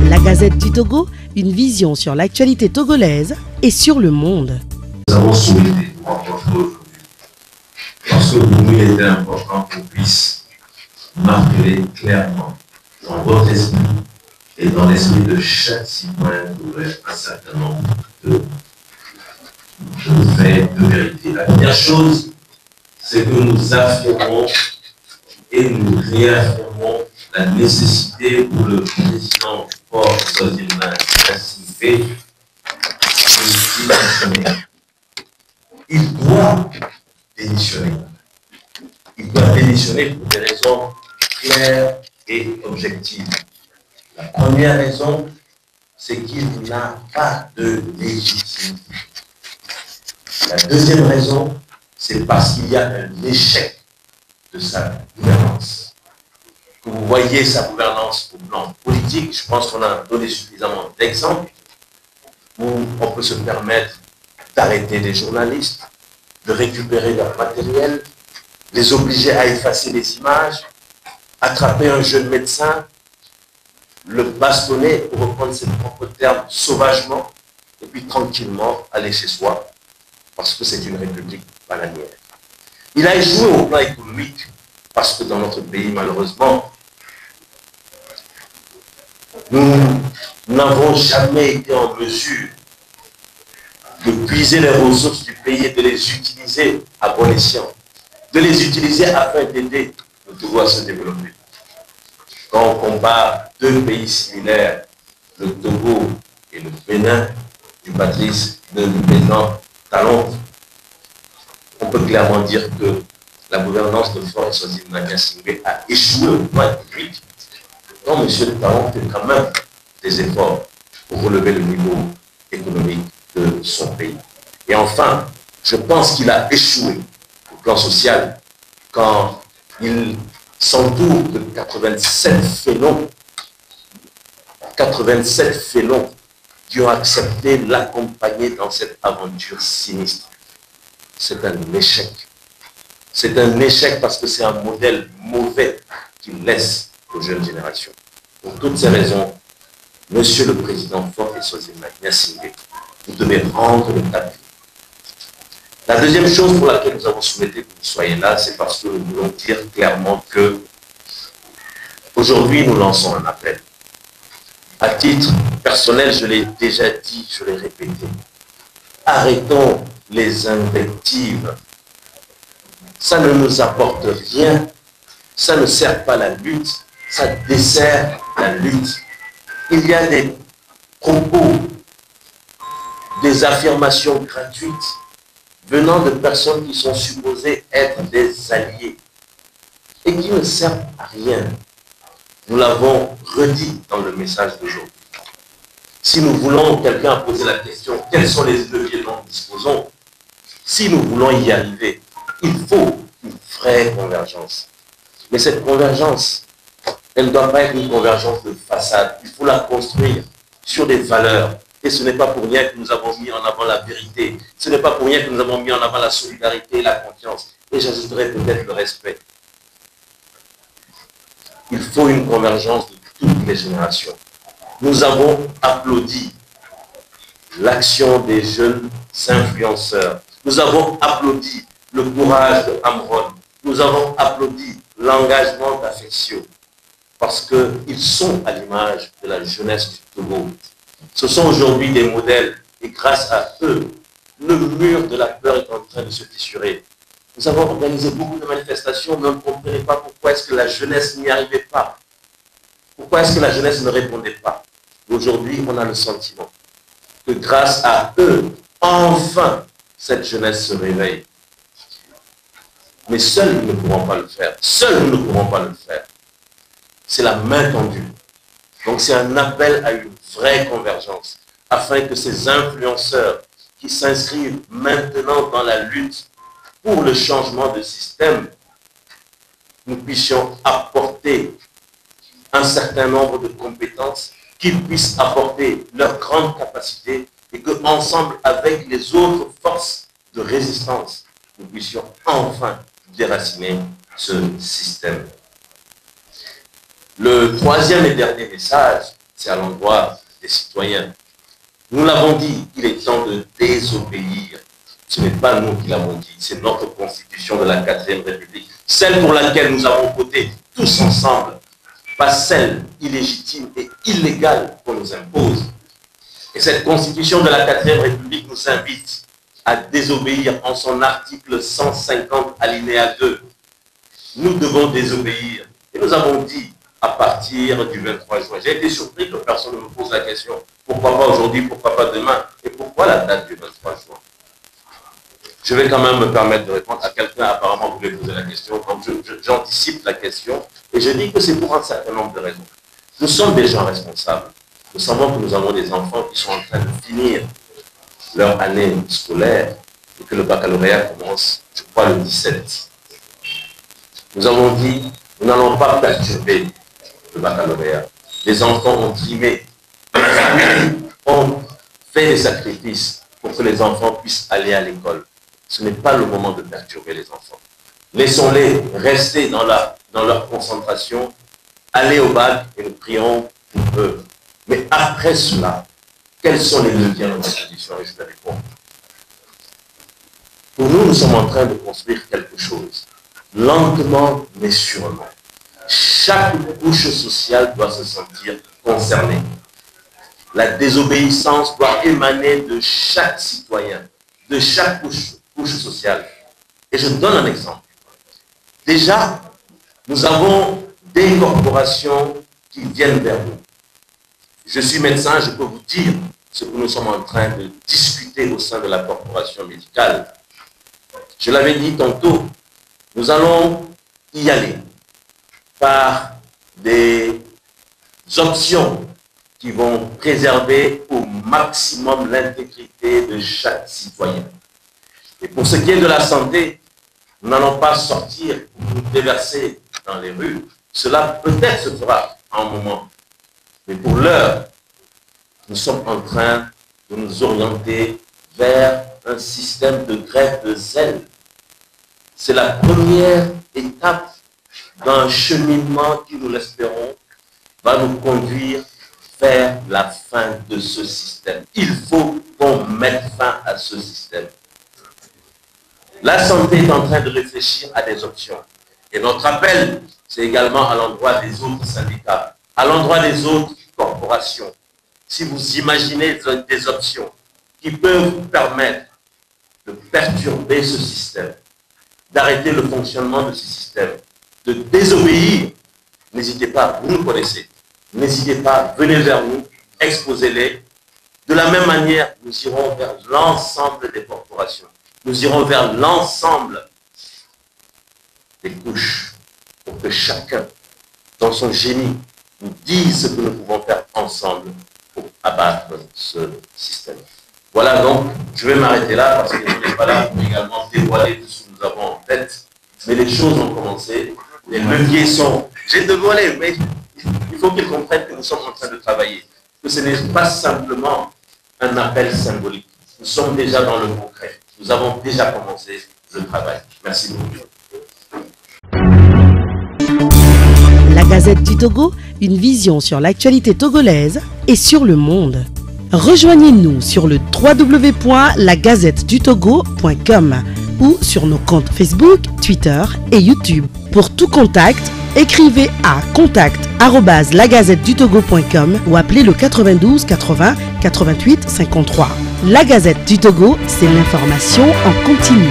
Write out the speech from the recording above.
La Gazette du Togo, une vision sur l'actualité togolaise et sur le monde. Nous avons souhaité vous rencontrer aujourd'hui parce que pour nous, il était important qu'on puisse marquer clairement dans votre esprit et dans l'esprit de chaque citoyen togolais un certain nombre de faits, de vérité. La première chose, c'est que nous affirmons et nous réaffirmons la nécessité pour le président Faure Sozimna Gnassingbé de démissionner. Il doit démissionner. Il doit démissionner pour des raisons claires et objectives. La première raison, c'est qu'il n'a pas de légitimité. La deuxième raison, c'est parce qu'il y a un échec de sa gouvernance. Que vous voyez sa gouvernance au plan politique, je pense qu'on a donné suffisamment d'exemples où on peut se permettre d'arrêter des journalistes, de récupérer leur matériel, les obliger à effacer les images, attraper un jeune médecin, le bastonner, pour reprendre ses propres termes, sauvagement, et puis tranquillement aller chez soi, parce que c'est une république bananière. Il a échoué au plan économique, parce que dans notre pays, malheureusement, nous n'avons jamais été en mesure de puiser les ressources du pays et de les utiliser à bon escient, de les utiliser afin d'aider le Togo à se développer. Quand on compare deux pays similaires, le Togo et le Bénin, du président Talon, on peut clairement dire que la gouvernance de Faure Sozimna Gnassingbé a échoué au plan économique. Donc, M. Talon fait quand même des efforts pour relever le niveau économique de son pays. Et enfin, je pense qu'il a échoué au plan social quand il s'entoure de 87 félons qui ont accepté l'accompagner dans cette aventure sinistre. C'est un échec. C'est un échec parce que c'est un modèle mauvais qu'il laisse aux jeunes générations. Pour toutes ces raisons, Monsieur le Président Faure Sozimna Gnassingbé, vous devez rendre le tapis. La deuxième chose pour laquelle nous avons souhaité que vous soyez là, c'est parce que nous voulons dire clairement que aujourd'hui nous lançons un appel. À titre personnel, je l'ai déjà dit, je l'ai répété. Arrêtons les invectives. Ça ne nous apporte rien. Ça ne sert pas la lutte. Ça dessert la lutte. Il y a des propos, des affirmations gratuites venant de personnes qui sont supposées être des alliés et qui ne servent à rien. Nous l'avons redit dans le message d'aujourd'hui. Si nous voulons, quelqu'un a posé la question, quels sont les leviers dont nous disposons? Si nous voulons y arriver, il faut une vraie convergence. Mais cette convergence, elle ne doit pas être une convergence de façade. Il faut la construire sur des valeurs. Et ce n'est pas pour rien que nous avons mis en avant la vérité. Ce n'est pas pour rien que nous avons mis en avant la solidarité et la confiance. Et j'ajouterai peut-être le respect. Il faut une convergence de toutes les générations. Nous avons applaudi l'action des jeunes influenceurs. Nous avons applaudi le courage de Amron. Nous avons applaudi l'engagement d'Affectio. Parce qu'ils sont à l'image de la jeunesse du Togo. Ce sont aujourd'hui des modèles et grâce à eux, le mur de la peur est en train de se fissurer. Nous avons organisé beaucoup de manifestations, mais on ne comprenait pas pourquoi est-ce que la jeunesse n'y arrivait pas. Pourquoi est-ce que la jeunesse ne répondait pas. Aujourd'hui, on a le sentiment que grâce à eux, enfin, cette jeunesse se réveille. Mais seuls, nous ne pourrons pas le faire. Seuls, nous ne pourrons pas le faire. C'est la main tendue. Donc, c'est un appel à une vraie convergence, afin que ces influenceurs qui s'inscrivent maintenant dans la lutte pour le changement de système, nous puissions apporter un certain nombre de compétences, qu'ils puissent apporter leur grande capacité et qu'ensemble, avec les autres forces de résistance, nous puissions enfin déraciner ce système. Le troisième et dernier message, c'est à l'endroit des citoyens. Nous l'avons dit, il est temps de désobéir. Ce n'est pas nous qui l'avons dit, c'est notre constitution de la 4e République, celle pour laquelle nous avons voté tous ensemble, pas celle illégitime et illégale qu'on nous impose. Et cette constitution de la 4e République nous invite à désobéir en son article 150 alinéa 2. Nous devons désobéir. Et nous avons dit à partir du 23 juin. J'ai été surpris que personne ne me pose la question. Pourquoi pas aujourd'hui, pourquoi pas demain? Et pourquoi la date du 23 juin? Je vais quand même me permettre de répondre à quelqu'un, apparemment vous voulez poser la question, donc j'anticipe la question, et je dis que c'est pour un certain nombre de raisons. Nous sommes des gens responsables. Nous savons que nous avons des enfants qui sont en train de finir leur année scolaire, et que le baccalauréat commence, je crois, le 17. Nous avons dit, nous n'allons pas perturber le baccalauréat. Les enfants ont trimé, ont fait des sacrifices pour que les enfants puissent aller à l'école. Ce n'est pas le moment de perturber les enfants. Laissons-les rester dans leur concentration, aller au bac et nous prions pour eux. Mais après cela, quels sont les leviers à notre disposition? Et je vais répondre. Pour nous, nous sommes en train de construire quelque chose. Lentement, mais sûrement. Chaque couche sociale doit se sentir concernée. La désobéissance doit émaner de chaque citoyen, de chaque couche sociale. Et je donne un exemple. Déjà, nous avons des corporations qui viennent vers nous. Je suis médecin, je peux vous dire ce que nous sommes en train de discuter au sein de la corporation médicale. Je l'avais dit tantôt, nous allons y aller par des options qui vont préserver au maximum l'intégrité de chaque citoyen. Et pour ce qui est de la santé, nous n'allons pas sortir pour nous déverser dans les rues. Cela peut-être se fera à un moment. Mais pour l'heure, nous sommes en train de nous orienter vers un système de greffe de zèle. C'est la première étape d'un cheminement qui, nous l'espérons, va nous conduire vers la fin de ce système. Il faut qu'on mette fin à ce système. La santé est en train de réfléchir à des options. Et notre appel, c'est également à l'endroit des autres syndicats, à l'endroit des autres corporations. Si vous imaginez des options qui peuvent vous permettre de perturber ce système, d'arrêter le fonctionnement de ce système, de désobéir, n'hésitez pas, vous nous connaissez, n'hésitez pas, venez vers nous, exposez-les. De la même manière, nous irons vers l'ensemble des corporations. Nous irons vers l'ensemble des couches pour que chacun, dans son génie, nous dise ce que nous pouvons faire ensemble pour abattre ce système. Voilà donc, je vais m'arrêter là parce que je n'ai pas là pour également dévoiler tout ce que nous avons en tête. Mais les choses ont commencé, les leviers sont... J'ai dévoilé, mais il faut qu'ils comprennent que nous sommes en train de travailler. Que ce n'est pas simplement un appel symbolique. Nous sommes déjà dans le concret. Nous avons déjà commencé le travail. Merci beaucoup. La Gazette du Togo, une vision sur l'actualité togolaise et sur le monde. Rejoignez-nous sur le www.lagazettedutogo.com ou sur nos comptes Facebook, Twitter et YouTube. Pour tout contact, écrivez à contact@lagazettedutogo.com ou appelez le 92 80 88 53. La Gazette du Togo, c'est l'information en continu.